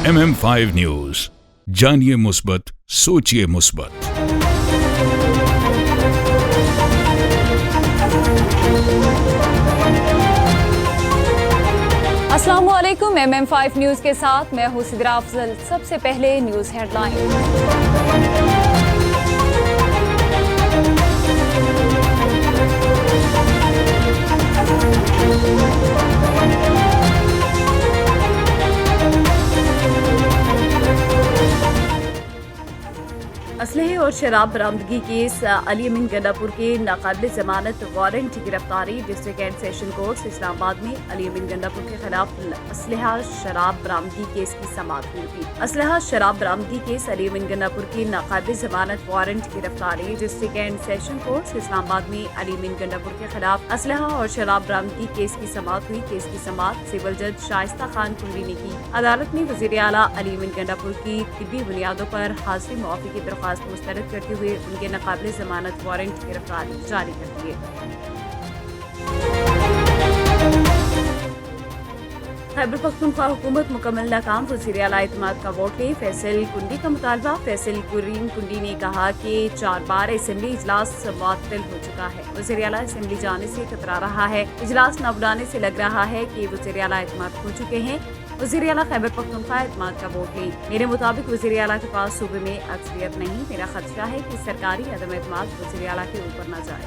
MM5 news, जानिए मुस्बत, सोचिए मुस्बत। अस्सलामुअलैकुम। MM5 न्यूज के साथ मैं हूं सिद्रा अफजल। सबसे पहले न्यूज हेडलाइन। असलहे और शराब बरामदगी केस अली अमीन गंडापुर के नाकाबिल जमानत वारंट गिरफ्तारी। District and session court Islamabad में अली अमीन गंडापुर के खिलाफ असलहा शराब बरामदगी केस की समाअत हुई थी। असलहा शराब बरामदगी केस अली अमीन गंडापुर की नाकाबिल जमानत वारंट गिरफ्तारी। District and session court Islamabad में अली अमीन गंडापुर के खिलाफ असलहा और शराब बरामदगी केस की समाअत हुई। केस की समाअत सिविल जज शाइस्ता खान कुंडी ने की। अदालत ने वज़ीर आला अली अमीन गंडापुर की तिब्बी बुनियादों पर हाजिरी मुआफ़ी की दरख्वास्त मुस्तरद करते हुए उनके नाकाबिल जमानत वारंट गिरफ्तारी जारी कर दिए। खैबर पख्तूनख्वा हुकूमत मुकम्मल नाकाम, वज़ीर आला इत्तेमाद का वोट ले। फैसल कुंडी का मुतालबा। फैसल करीम कुंडी ने कहा कि 4 बार असेंबली इजलास मुअत्तल हो चुका है। वज़ीर आला असेंबली जाने से कतरा रहा है। इजलास न बुलाने से लग रहा है कि वज़ीर आला इत्तेमाद हो चुके हैं। वज़ीर आला खैबर पख्तूनख्वा इत्तेमाद का वोट ले। मेरे मुताबिक वज़ीर आला के पास सूबे में अक्सरियत नहीं। मेरा खदशा है कि सरकारी अदम इत्तेमाद वज़ीर आला के ऊपर न जाए।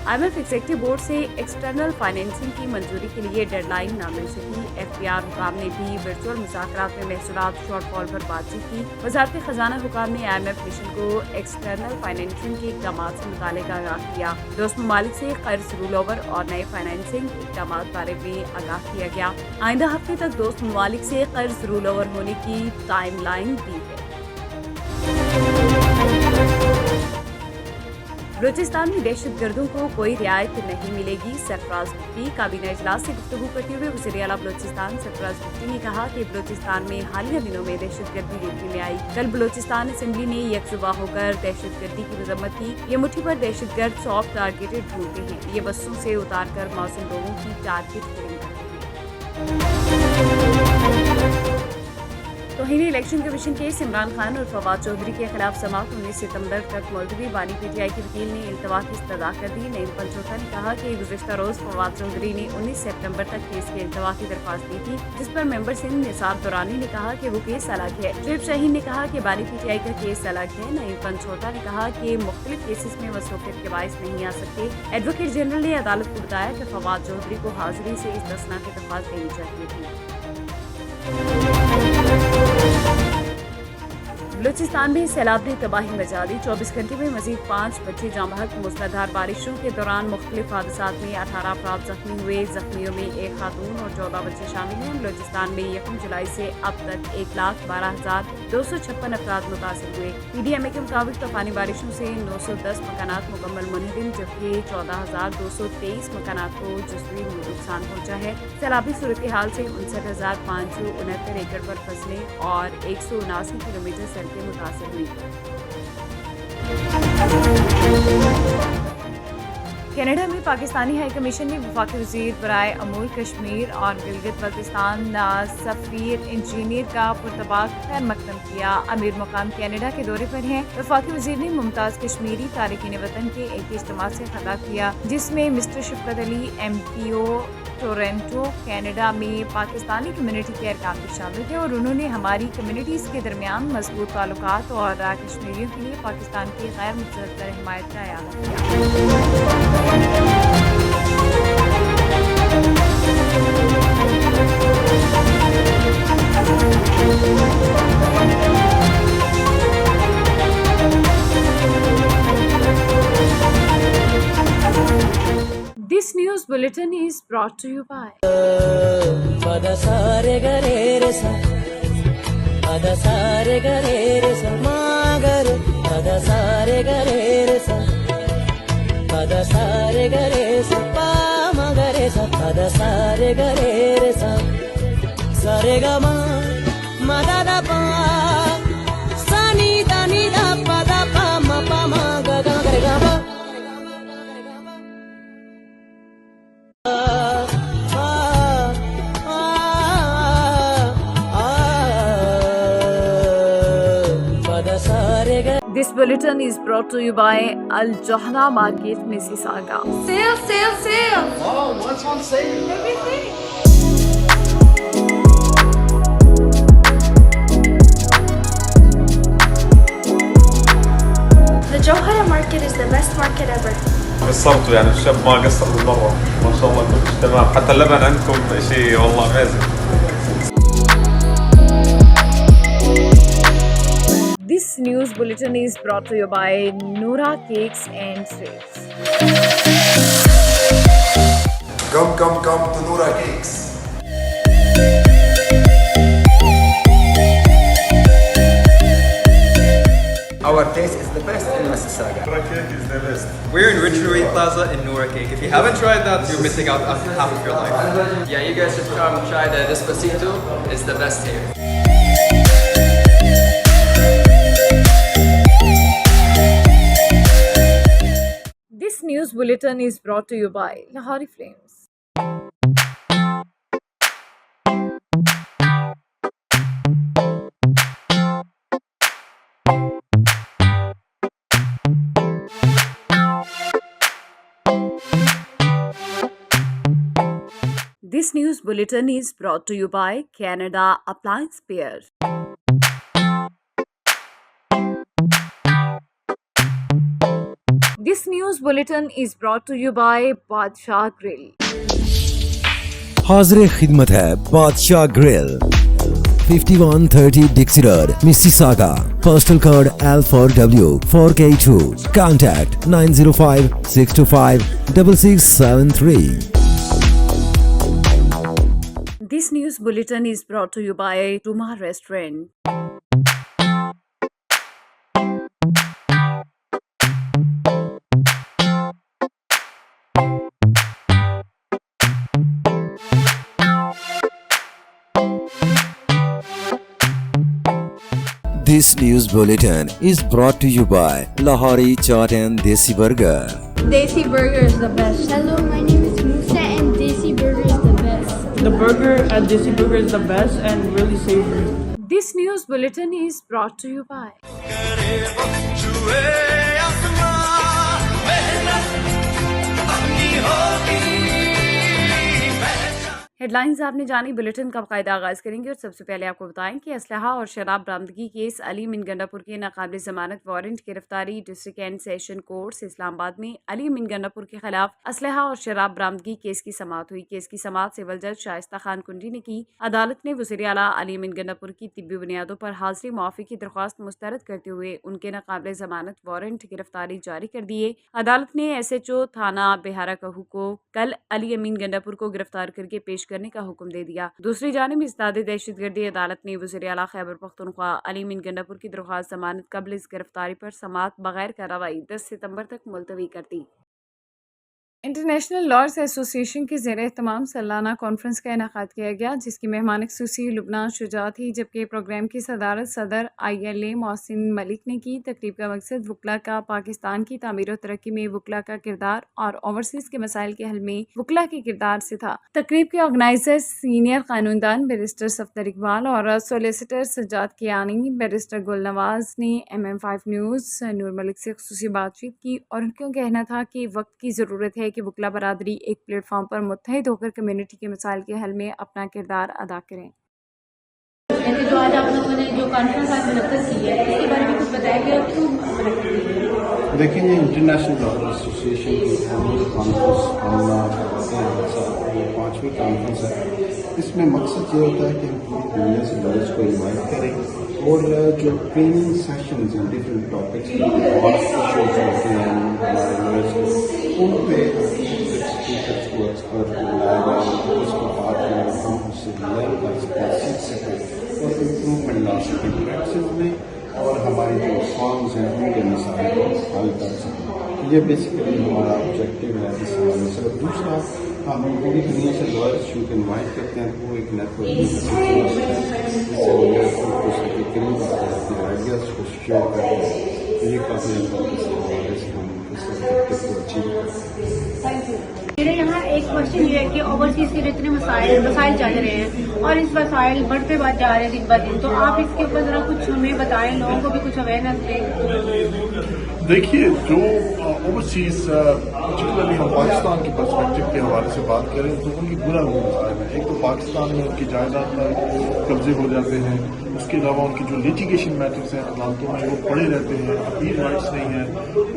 IMF एग्जीक्यूटिव बोर्ड से एक्सटर्नल फाइनेंसिंग की मंजूरी के लिए डेडलाइन न मिल सकी। FPR हुकाम ने भी वर्चुअल मुज़ाकरात में महसूलात शॉर्टफॉल पर बातचीत की। वज़ारत खजाना हुकाम ने IMF मिशन को एक्सटर्नल फाइनेंसिंग के इक़दाम से मुतालिक आगाह किया। दोस्त ममालिक से कर्ज रोल ओवर और नए फाइनेंसिंग इक़दाम बारे में आगाह किया गया। आइंदा हफ्ते तक दोस्त ममालिक से कर्ज रोल ओवर होने की टाइम लाइन दी है। बलूचिस्तान में दहशत गर्दों को कोई रियायत नहीं मिलेगी। सरफराज भुट्टी काबीना इजलास से गुफ्तगू करते हुए वज़ीर आला बलूचिस्तान सरफराज भुट्टी ने कहा कि बलूचिस्तान में हालिया दिनों में दहशत गर्दी देखने में आई। कल बलूचिस्तान असेंबली ने यकजुबा होकर दहशत गर्दी की मजम्मत की। ये मुट्ठी पर दहशत गर्द सॉफ्ट टारगेटेड ढूंढते हैं। ये बसों से उतार कर मासूम लोगों की टारगेट किलिंग करते हैं। तौहीन election commission case Imran Khan और फवाद चौधरी के खिलाफ समाअत 19 सितंबर तक मुलतवी। बानी PTI के वकील ने इल्तवा की इस्तदा कर दी। नईम पंचोथा ने कहा कि गुज़िश्ता रोज फवाद चौधरी ने 19 सितंबर तक केस के इल्तवा की दरख्वास्त दी थी, जिस पर मेंबर सिंध निसार दुरानी ने कहा कि वो केस अलग है। शुएब शाहीन ने कहा कि बानी PTI का केस अलग है। नईम पंचोथा ने कहा कि मुख्तलिफ केसेस में मसरूफियत के बाइस नहीं आ सकते। एडवोकेट जनरल ने अदालत को बताया कि फवाद चौधरी को हाजिरी से इस्तिस्ना की दरख्वास्त देनी चाहिए थी। बलूचिस्तान में सैलाब ने तबाही मचा दी। 24 घंटे में मजीद 5 बच्चे जाँ बहक। मूसलाधार बारिशों के दौरान मुख्तलिफ हादसात में 18 अफराद जख्मी हुए। जख्मियों में 1 खातून और 14 बच्चे शामिल हैं। बलूचिस्तान में 1 जुलाई से अब तक 1,12,256 अफराद मुतासिर हुए। PDMA के मुताबिक तूफानी बारिशों से 910 मकानात मुकम्मल मुनहदम, जबकि 14,223 मकानात को जुज़वी नुकसान पहुँचा है। सैलाबी सूरत हाल से 59,569 एकड़ पर फसलें और 179 किलोमीटर सड़कें मुतासिर हुई। कनाडा में पाकिस्तानी हाई कमीशन ने वफाकी वज़ीर बराए अमूर कश्मीर और गिलगित बल्तिस्तान सफ़ीर इंजीनियर का पुरतबाक खैर मकदम किया। अमीर मुकाम कनाडा के दौरे पर हैं। वफाकी वज़ीर ने मुमताज़ कश्मीरी तारिकीन वतन के एक इज्तिमा से खिताब किया, जिसमें मिस्टर शफकत अली MPO टोरंटो कनाडा में पाकिस्तानी कम्युनिटी के अरकान भी शामिल थे और उन्होंने हमारी कम्युनिटीज़ के दरमियान मजबूत ताल्लुकात और कश्मीरियों के लिए पाकिस्तान की गैर मुतज़्ज़र हिमायत का ऐलान किया। This news bulletin is brought to you by Padasare garere sa Padasare garere sa Magare Padasare garere sa Padasare garere sa Pa magare sa Padasare garere sa Sare gama Madada pa Sani dani da pa da pa ma pa ma ga ga ga ga pa bulletin is brought to you by Al Jahna Market, Mississauga. Sale! Oh, what's on sale? Everything! The Johara market is the best market ever. قصرتوا يعني الشاب ما قصر بالمرة ما شاء الله كل شيء تمام حتى اللبن عندكم شيء والله amazing. This news bulletin is brought to you by Noora Cakes and Sweets. Come to Noora Cakes. Our taste is the best in Mississauga. Noora Cake is the best. We're in Ridgeway Plaza in Noora Cake. If you haven't tried that, you're missing out on half of your life. Yeah, you guys should come try the Despacito. It's the best here. This news bulletin is brought to you by Lahori Flames. This news bulletin is brought to you by Canada Appliance Pair. This news bulletin is brought to you by Badshah Grill. حاضر خدمت ہے بادشاہ girl 5130 Dixy road Mississauga postal code L4W 4K2 contact 905-625-6673. This news bulletin is brought to you by Tuma Restaurant. This news bulletin is brought to you by Lahori Chaat and Desi Burger. Desi Burger is the best. Hello, my name is Musa and Desi Burger is the best. The burger at Desi Burger is the best and really savory. This news bulletin is brought to you by headlines آپ نے جانی. Bulletin کا باقاعدہ آغاز کریں گے اور سب سے پہلے آپ کو بتائیں کہ اسلحہ اور شراب برآمدگی کیس علی امین گنڈاپور کے ناقابل ضمانت وارنٹ گرفتاری. ڈسٹرکٹ اینڈ سیشن کورٹس اسلام آباد میں علی امین گنڈاپور کے خلاف اسلحہ اور شراب برآمدگی کیس کی سماعت ہوئی. کیس کی سماعت سول جج شائستہ خان کنڈی نے کی. عدالت نے وزیر اعلیٰ علی امین گنڈاپور کی طبی بنیادوں پر حاضری معافی کی درخواست مسترد کرتے ہوئے ان کے ناقابل ضمانت وارنٹ گرفتاری جاری کر دیے. عدالت نے ایس ایچ او تھانہ بہارا کہو کو کل علی امین گنڈاپور کو گرفتار کر کے پیش کرنے کا حکم دے دیا. دوسری جانب ازداد دہشت گردی عدالت نے وزیر اعلیٰ خیبر پختونخوا علی امین گنڈاپور کی درخواست ضمانت قبل اس گرفتاری پر سماعت بغیر کارروائی 10 ستمبر تک ملتوی کر دی. انٹرنیشنل لائرز ایسوسی ایشن کے زیر اہتمام سالانہ کانفرنس کا انعقاد کیا گیا جس کی مہمان خصوصی لبنان شجاع تھی جبکہ پروگرام کی صدارت صدر ILA محسن ملک نے کی. تقریب کا مقصد وکلا کا پاکستان کی تعمیر و ترقی میں وکلا کا کردار اور اوورسیز کے مسائل کے حل میں وکلا کے کردار سے تھا. تقریب کے آرگنائزر سینئر قانوندان بیرسٹر صفدر اقبال اور سولیسیٹر سجاد کیانی. بیرسٹر گل نواز نے MM5 نیوز نور ملک سے خصوصی بات چیت کی اور ان کا کہنا تھا کہ وقت کی ضرورت ہے کہ وکلا برادری ایک پلیٹ فارم پر متحد ہو کر کمیونٹی کے مسائل کے حل میں اپنا کردار ادا کریں. جو آج آپ لوگوں نے جو کانفرنس آج منعقد کی ہے اس کے بارے میں کچھ بتائیں گے اور کیوں منعقد کی ہے؟ دیکھیں یہ انٹرنیشنل لاء ایسوسی ایشن کی کانفرنس ہم یہ 5ویں کانفرنس ہے. اس میں مقصد یہ ہوتا ہے کہ ہم پوری دنیا سے لائرز کو انوائٹ کریں اور جو ٹریننگ سیشنز ہیں ڈفرینٹ ٹاپکس بہت ایشوز ہوتے ہیں ہمارے لائرز کو ان پہ اسپیکرس کو ایکسپرٹ کو بلایا جائے اس کو بات میں ہم اس سے لرن کر سکیں سیکھ سکیں اور امپروومنٹ لا سکیں پریکٹسز میں اور ہماری جو فارمز ہیں ان کے مسائل کو حل کر سکیں. یہ بیسیکلی ہمارا آبجیکٹیو ہے اس حوالے سے. اور دوسرا ہم پوری دنیا سے لائرز جو کہ انوائٹ کرتے ہیں وہ ایک نیٹ ورک جس سے قریب آتے ہیں اپنے آئیڈیاز کو شیئر کرتے ہیں. یہ کافی حوالے سے ہم اس آبجیکٹیو کو اچیو کرتے ہیں. میرے यहाँ एक क्वेश्चन ये है कि ओवरसीज के जितने मसाइल चल रहे हैं और इस मसाइल बढ़ते बढ़ जा रहे हैं दिन ब दिन, तो आप इसके ऊपर जरा कुछ हमें बताएं, लोगों को भी कुछ अवेयरनेस दें। देखिए, जो ओवरसीज पर्टिकुलरली हम पाकिस्तान के पर्सपेक्टिव के हवाले से बात करें तो उनकी बुरा मसाइल है। एक तो पाकिस्तान में उनकी जायदाद पर कब्जे हो जाते हैं, उसके अलावा उनकी जो लिटिगेशन मैटर्स हैं अदालतों में वो पड़े रहते हैं, अपील राइट्स नहीं है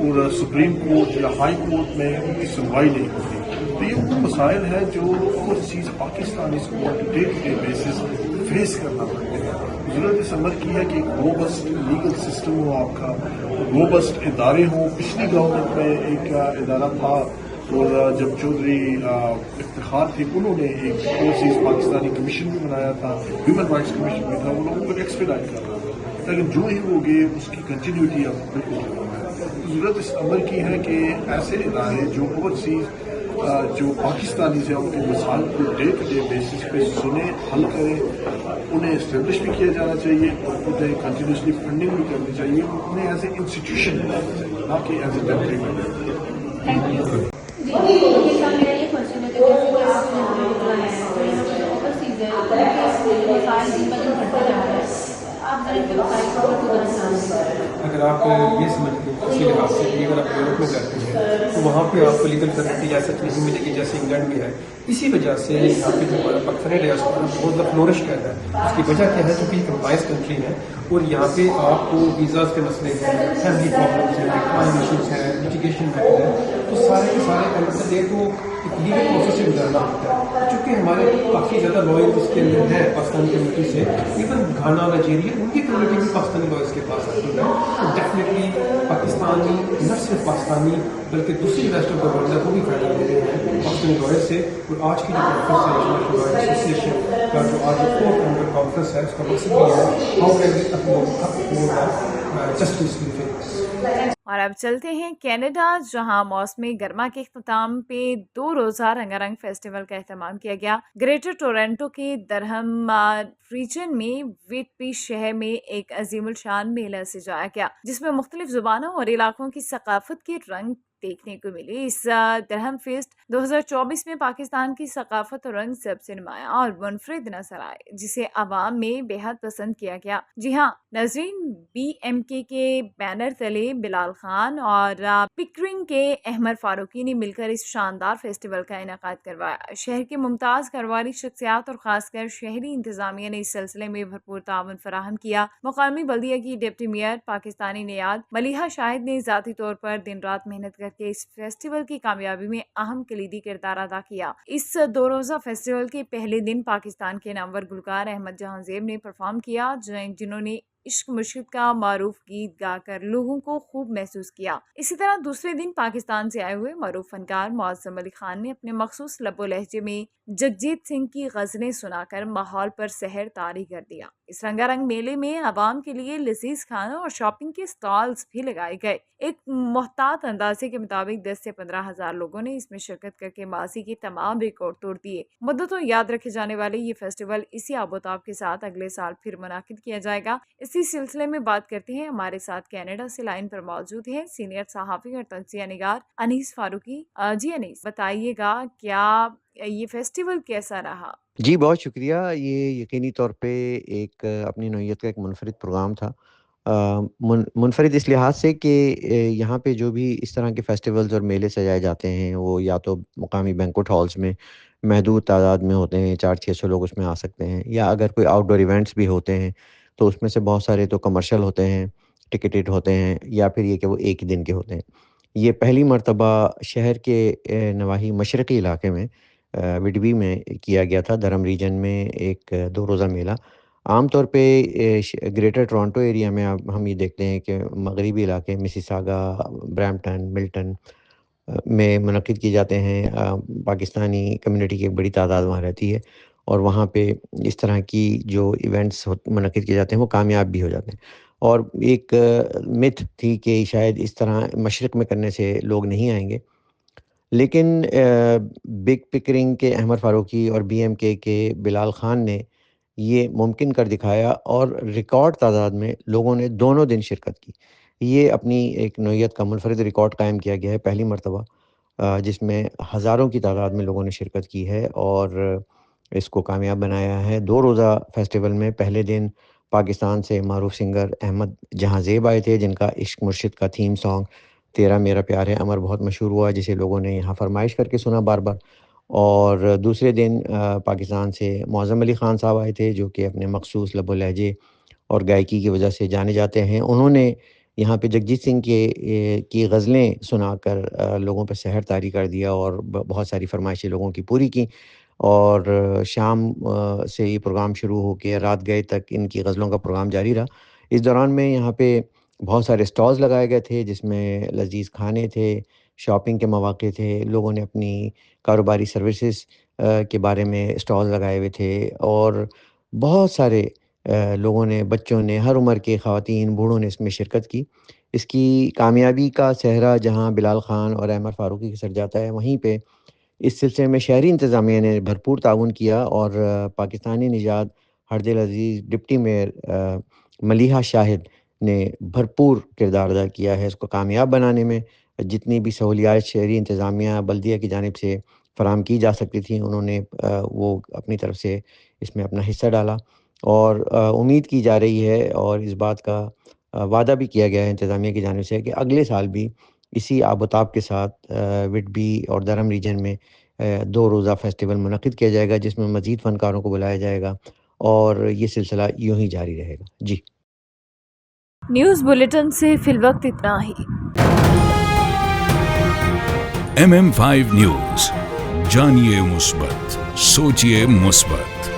और सुप्रीम कोर्ट या हाई कोर्ट में उनकी सुनवाई नहीं होती। तो ये वो मसाइल है जो ओवरसीज पाकिस्तानी को day to day basis face करना पड़ते हैं। जरूरत इस अमर की है कि एक रोबस्ट लीगल सिस्टम हो, आपका रोबस्ट इदारे हों। पिछली गवर्नमेंट में एक इदारा था और जब चौधरी इफ्तिखार थे उन्होंने एक ओवरसीज पाकिस्तानी कमीशन भी बनाया था, ह्यूमन राइट्स कमीशन भी था, वो लोगों को एक्सपेडाइट कर रहा था, लेकिन जो ही हो गए उसकी कंटिन्यूटी अब बिल्कुल खत्म है। तो जरूरत इस अमर की है कि ऐसे इदारे जो ओवरसीज जो पाकिस्तानी से उनके मसाइल को डे टू डे बेसिस पे सुने, हल करें, उन्हें इस्टेब्लिश भी किया जाना चाहिए और उन्हें कंटिन्यूसली फंडिंग भी करनी चाहिए, उन्हें एज ए इंस्टीट्यूशन बनाना चाहिए, ना कि as a temporary method. Thank you. ये सर मेरा ये क्वेश्चन है कि जैसे कि आपने बताया है तो यहाँ पर जो ओवरसीज है उनके मसाइल दिन ब दिन बढ़ते जा रहे हैं, आप जरा इनके मसाइल को बताना चाहेंगे। अगर आप ये समझते हैं किसी लिहाज से कि अगर आप यूरोप में जाते हैं तो वहाँ पे आपको लीगल फैसिलिटी ऐसा नहीं मिलेगी जैसे इंग्लैंड में है। इसी वजह से यहाँ पे जो हमारा पाकिस्तानी डियास्पोरा बहुत ज़्यादा फ्लोरिश कर रहा है। उसकी वजह क्या है, क्योंकि कंप्लायंस कंट्री है और यहाँ पे आपको वीज़ाज के मसले हैं, फैमिली प्रॉब्लम्स हैं, क्राइम इशूज़ हैं, एजुकेशन मैटर है, तो सारे के सारे मतलब ये तो एक लीगल प्रोसेस से गुजरना होता है। चूँकि हमारे काफ़ी ज़्यादा लॉयर उसके अंदर है पाकिस्तानी कम्यूनिटी से, इवन घाना नाइजीरिया उनकी कम्यूनिटी भी पाकिस्तानी लॉयर्स के पास आती है। तो डेफिनेटली पाकिस्तानी न सिर्फ पाकिस्तानी बल्कि दूसरी वेस्ट ऑफ द वर्ल्ड है वो भी फायदा ले रहे हैं पाकिस्तानी लॉयर से। और आज की जो कॉन्फ्रेंस है इंटरनेशनल लॉयर एसोसिएशन का जो आज फोर्थ एनुअल कॉन्फ्रेंस है उसका मकसद भी है how can we upload justice in face. और अब चलते हैं कनाडा, जहां मौसमी गर्मा के इख्तिताम पे 2 रोज़ा रंगारंग फेस्टिवल का एहतमाम किया गया। ग्रेटर टोरंटो के दरहम रीजन में व्हिटबी शहर में एक अजीमुल शान मेला सजाया गया, जिसमें मुख्तलिफ जुबानों और इलाकों की सकाफत के रंग देखने को मिले। इस दरहम फेस्ट 2024 में पाकिस्तान की सकाफत और रंग सबसे नुमाया और मुनफरिद नजर आए, जिसे अवाम में बेहद पसंद किया गया। जी हाँ, नजरीन, BMK के बैनर तले बिलाल खान और पिकरिंग के अहमद फारूकी ने मिलकर इस शानदार फेस्टिवल का इनेकाद करवाया। शहर के मुमताज कारोबारी शख्सियात और खासकर शहरी इंतजामिया ने इस सिलसिले में भरपूर ताउन फराहम किया। मुकामी बल्दिया की डिप्टी मेयर पाकिस्तानी नियाद मलिहा शाहिद ने ज़ाती तौर पर दिन रात मेहनत करके इस फेस्टिवल की कामयाबी में अहम कलीदी किरदार अदा किया। इस 2 रोज़ा फेस्टिवल के पहले दिन पाकिस्तान के नामवर गुलकार अहमद जहांजेब ने परफॉर्म किया, जिन्होंने इश्क मुर्शिद का मारूफ गीत गाकर लोगों को खूब महसूस किया। इसी तरह दूसरे दिन पाकिस्तान से आए हुए मारूफ फनकार मौसम अली खान ने अपने मखसूस लबो लहजे में जगजीत सिंह की गज़लें सुनाकर माहौल पर सहर तारी कर दिया। इस रंगारंग मेले में आवाम के लिए लजीज खाना और शॉपिंग के स्टॉल्स भी लगाए गए। एक मोहतात अंदाजे के मुताबिक 10 से 15 हजार लोगों ने इसमें शिरकत करके माजी के तमाम रिकॉर्ड तोड़ दिए। मुद्दतों याद रखे जाने वाले ये फेस्टिवल इसी आबोताब के साथ अगले साल फिर मुनाकिद किया जाएगा। इसी सिलसिले में बात करते हैं, हमारे साथ कनाडा से लाइन पर मौजूद है सीनियर सहाफ़ी और तज्ज़िया निगार अनीस फारूकी। जी अनीस, बताइएगा क्या ये फेस्टिवल कैसा रहा? जी, बहुत शुक्रिया। ये यकीनी तौर पे एक अपनी नौइयत का एक मुनफरिद प्रोग्राम था। मुनफरिद इस लिहाज से कि यहाँ पे जो भी इस तरह के फेस्टिवल्स और मेले सजाए जाते हैं वो या तो मुकामी बैंक्वेट हॉल्स में महदूद तादाद में होते हैं, 400-600 लोग उसमें आ सकते हैं, या अगर कोई आउटडोर इवेंट्स भी होते हैं तो उसमें से बहुत सारे तो कमर्शियल होते हैं, टिकटेड होते हैं, या फिर ये कि वो एक ही दिन के होते हैं। ये पहली मर्तबा शहर के नवाही मशरक़ी इलाके में विडबी में किया गया था, दरहम रीजन में एक 2 रोज़ा मेला। आम तौर पे ग्रेटर टोरंटो एरिया में अब हम ये देखते हैं कि मगरिबी इलाके मिसिसागा, ब्रैम्पटन, मिल्टन में मुनक़िद किए जाते हैं। पाकिस्तानी कम्युनिटी की एक बड़ी तादाद वहाँ रहती है और वहाँ पे इस तरह की जो इवेंट्स मुनक़िद किए जाते हैं वो कामयाब भी हो जाते हैं। और एक मिथ थी कि शायद इस तरह मशरिक़ में करने से लोग नहीं आएंगे, लेकिन बिग पिकरिंग के अहमद फारूकी और BMK के बिलाल खान ने ये मुमकिन कर दिखाया और रिकॉर्ड तादाद में लोगों ने दोनों दिन शिरकत की। ये अपनी एक नौइयत का मुनफरिद रिकॉर्ड कायम किया गया है पहली मर्तबा। جس میں ہزاروں کی تعداد میں لوگوں نے شرکت کی ہے اور اس کو کامیاب بنایا ہے. 2 روزہ فیسٹیول میں پہلے دن پاکستان سے معروف سنگر احمد جہاں زیب آئے تھے، جن کا عشق مرشد کا تھیم سانگ تیرا میرا پیار ہے امر بہت مشہور ہوا، جسے لوگوں نے یہاں فرمائش کر کے سنا بار بار. اور دوسرے دن پاکستان سے معظم علی خان صاحب آئے تھے، جو کہ اپنے مخصوص لب و لہجے اور گائیکی کی وجہ سے جانے جاتے ہیں. انہوں نے یہاں پہ جگجیت سنگھ کی غزلیں سنا کر لوگوں پہ سحر طاری کر دیا اور بہت ساری فرمائشیں لوگوں کی پوری کی. اور شام سے یہ پروگرام شروع ہو کے رات گئے تک ان کی غزلوں کا پروگرام جاری رہا. اس دوران میں یہاں پہ بہت سارے سٹالز لگائے گئے تھے، جس میں لذیذ کھانے تھے، شاپنگ کے مواقع تھے، لوگوں نے اپنی کاروباری سروسز کے بارے میں سٹال لگائے ہوئے تھے اور بہت سارے لوگوں نے، بچوں نے، ہر عمر کے خواتین بوڑھوں نے اس میں شرکت کی. اس کی کامیابی کا صحرا جہاں بلال خان اور احمد فاروقی کے سر جاتا ہے، وہیں پہ اس سلسلے میں شہری انتظامیہ نے بھرپور تعاون کیا اور پاکستانی نژاد ہردل عزیز ڈپٹی میئر ملیحہ شاہد نے بھرپور کردار ادا کیا ہے اس کو کامیاب بنانے میں. جتنی بھی سہولیات شہری انتظامیہ بلدیہ کی جانب سے فراہم کی جا سکتی تھیں، انہوں نے وہ اپنی طرف سے اس میں اپنا حصہ ڈالا. اور امید کی جا رہی ہے اور اس بات کا وعدہ بھی کیا گیا ہے انتظامیہ کی جانب سے کہ اگلے سال بھی اسی آب و تاب کے ساتھ وڈبی اور درہم ریجن میں 2 روزہ فیسٹیول منعقد کیا جائے گا، جس میں مزید فنکاروں کو بلایا جائے گا اور یہ سلسلہ یوں ہی جاری رہے گا. جی، نیوز بلیٹن سے فی الوقت اتنا ہی. MM5 نیوز، جانیے مثبت، سوچیے مثبت.